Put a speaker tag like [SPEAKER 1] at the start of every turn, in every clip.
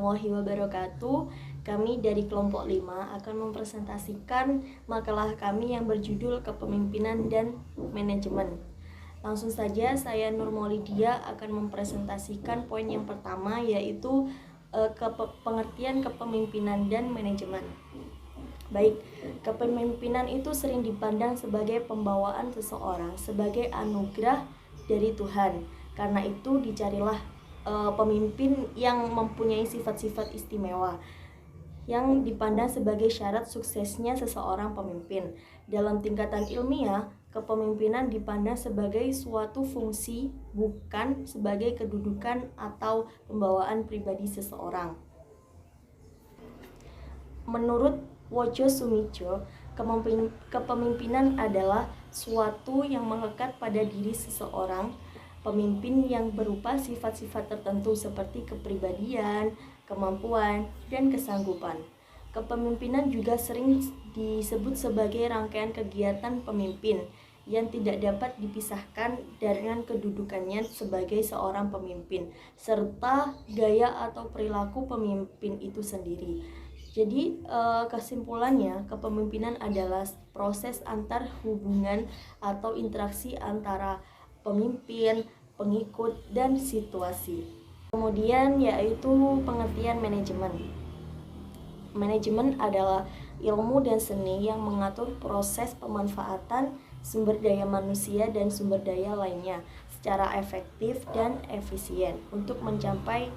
[SPEAKER 1] warahmatullahi wabarakatuh. Kami dari kelompok 5 akan mempresentasikan makalah kami yang berjudul Kepemimpinan dan Manajemen. Langsung saja saya Nur Maulidia akan mempresentasikan poin yang pertama, yaitu pengertian kepemimpinan dan manajemen. Baik, kepemimpinan itu sering dipandang sebagai pembawaan seseorang, sebagai anugerah dari Tuhan. Karena itu dicarilah pemimpin yang mempunyai sifat-sifat istimewa yang dipandang sebagai syarat suksesnya seseorang pemimpin. Dalam tingkatan ilmiah, kepemimpinan dipandang sebagai suatu fungsi, bukan sebagai kedudukan atau pembawaan pribadi seseorang. Menurut Wojo Sumijo, kepemimpinan adalah suatu yang melekat pada diri seseorang. Pemimpin yang berupa sifat-sifat tertentu seperti kepribadian, kemampuan, dan kesanggupan. Kepemimpinan juga sering disebut sebagai rangkaian kegiatan pemimpin yang tidak dapat dipisahkan dengan kedudukannya sebagai seorang pemimpin, serta gaya atau perilaku pemimpin itu sendiri. Jadi kesimpulannya, kepemimpinan adalah proses antar hubungan atau interaksi antara pemimpin, pengikut, dan situasi. Kemudian yaitu pengertian manajemen. Manajemen adalah ilmu dan seni yang mengatur proses pemanfaatan sumber daya manusia dan sumber daya lainnya secara efektif dan efisien untuk mencapai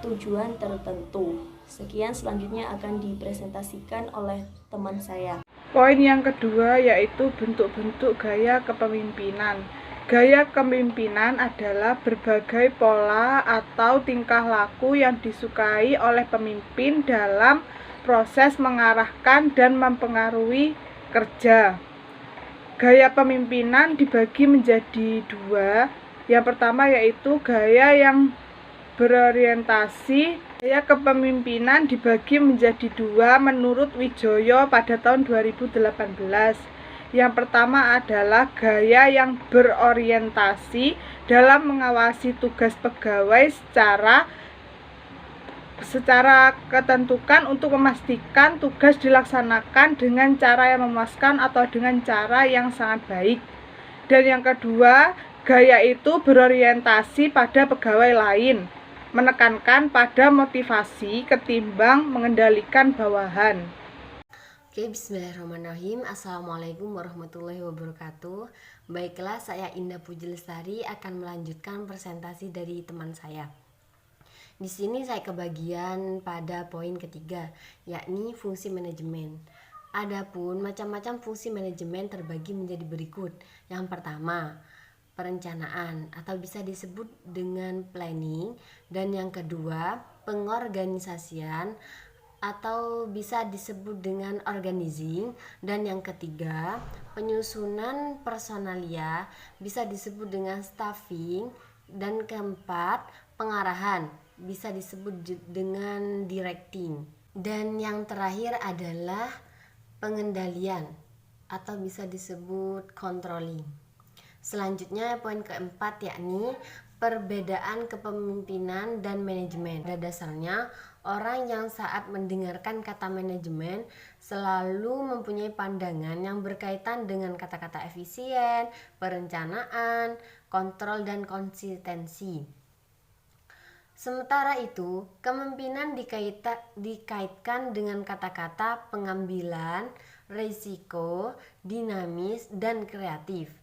[SPEAKER 1] tujuan tertentu. Sekian, selanjutnya akan dipresentasikan oleh teman saya.
[SPEAKER 2] Poin yang kedua yaitu bentuk-bentuk gaya kepemimpinan. Gaya kepemimpinan adalah berbagai pola atau tingkah laku yang disukai oleh pemimpin dalam proses mengarahkan dan mempengaruhi kerja. Gaya pemimpinan dibagi menjadi dua. Yang pertama yaitu gaya yang berorientasi. Gaya kepemimpinan dibagi menjadi dua menurut Wijoyo pada tahun 2018. Yang pertama adalah gaya yang berorientasi dalam mengawasi tugas pegawai secara ketentukan untuk memastikan tugas dilaksanakan dengan cara yang memuaskan atau dengan cara yang sangat baik. Dan yang kedua, gaya itu berorientasi pada pegawai lain, menekankan pada motivasi ketimbang mengendalikan bawahan.
[SPEAKER 3] Oke, bismillahirrahmanirrahim. Assalamualaikum warahmatullahi wabarakatuh. Baiklah, saya Indah Puji Lestari akan melanjutkan presentasi dari teman saya. Di sini saya kebagian pada poin ketiga, yakni fungsi manajemen. Adapun macam-macam fungsi manajemen terbagi menjadi berikut. Yang pertama, perencanaan atau bisa disebut dengan planning, dan yang kedua, pengorganisasian atau bisa disebut dengan organizing, dan yang ketiga, penyusunan personalia bisa disebut dengan staffing, dan keempat, pengarahan bisa disebut dengan directing, dan yang terakhir adalah pengendalian atau bisa disebut controlling. Selanjutnya poin keempat, yakni perbedaan kepemimpinan dan manajemen. Pada dasarnya, orang yang saat mendengarkan kata manajemen selalu mempunyai pandangan yang berkaitan dengan kata-kata efisien, perencanaan, kontrol, dan konsistensi. Sementara itu, kepemimpinan dikaitkan dengan kata-kata pengambilan, risiko, dinamis, dan kreatif.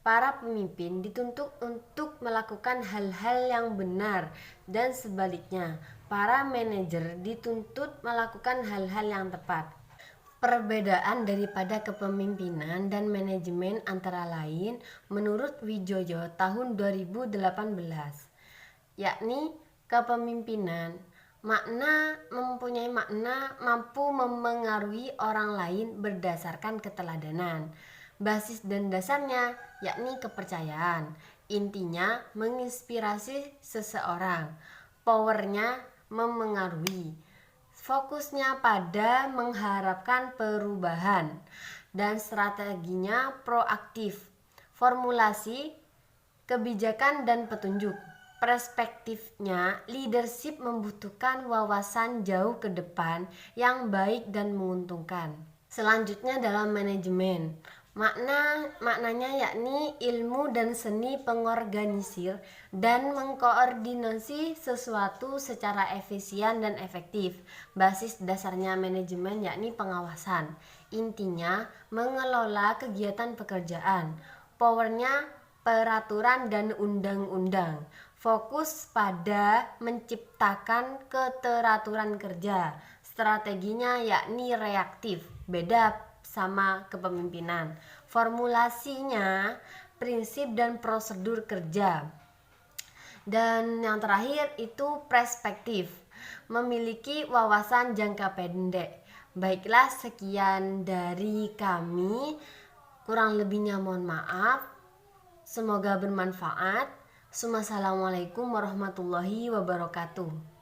[SPEAKER 3] Para pemimpin dituntut untuk melakukan hal-hal yang benar, dan sebaliknya, para manajer dituntut melakukan hal-hal yang tepat. Perbedaan daripada kepemimpinan dan manajemen antara lain menurut Wijoyo tahun 2018, yakni kepemimpinan mempunyai makna mampu memengaruhi orang lain berdasarkan keteladanan. Basis dan dasarnya yakni kepercayaan. Intinya menginspirasi seseorang. Powernya memengaruhi. Fokusnya pada mengharapkan perubahan, dan strateginya proaktif. Formulasi, kebijakan, dan petunjuk. perspektifnya, leadership membutuhkan wawasan jauh ke depan yang baik dan menguntungkan. Selanjutnya dalam manajemen, maknanya yakni ilmu dan seni pengorganisir dan mengkoordinasi sesuatu secara efisien dan efektif. Basis dasarnya manajemen yakni pengawasan. Intinya mengelola kegiatan pekerjaan. Powernya peraturan dan undang-undang. Fokus pada menciptakan keteraturan kerja. Strateginya yakni reaktif, beda sama kepemimpinan. Formulasinya prinsip dan prosedur kerja. Dan yang terakhir itu perspektif, memiliki wawasan jangka pendek. Baiklah, sekian dari kami. Kurang lebihnya mohon maaf. Semoga bermanfaat. Assalamualaikum warahmatullahi wabarakatuh.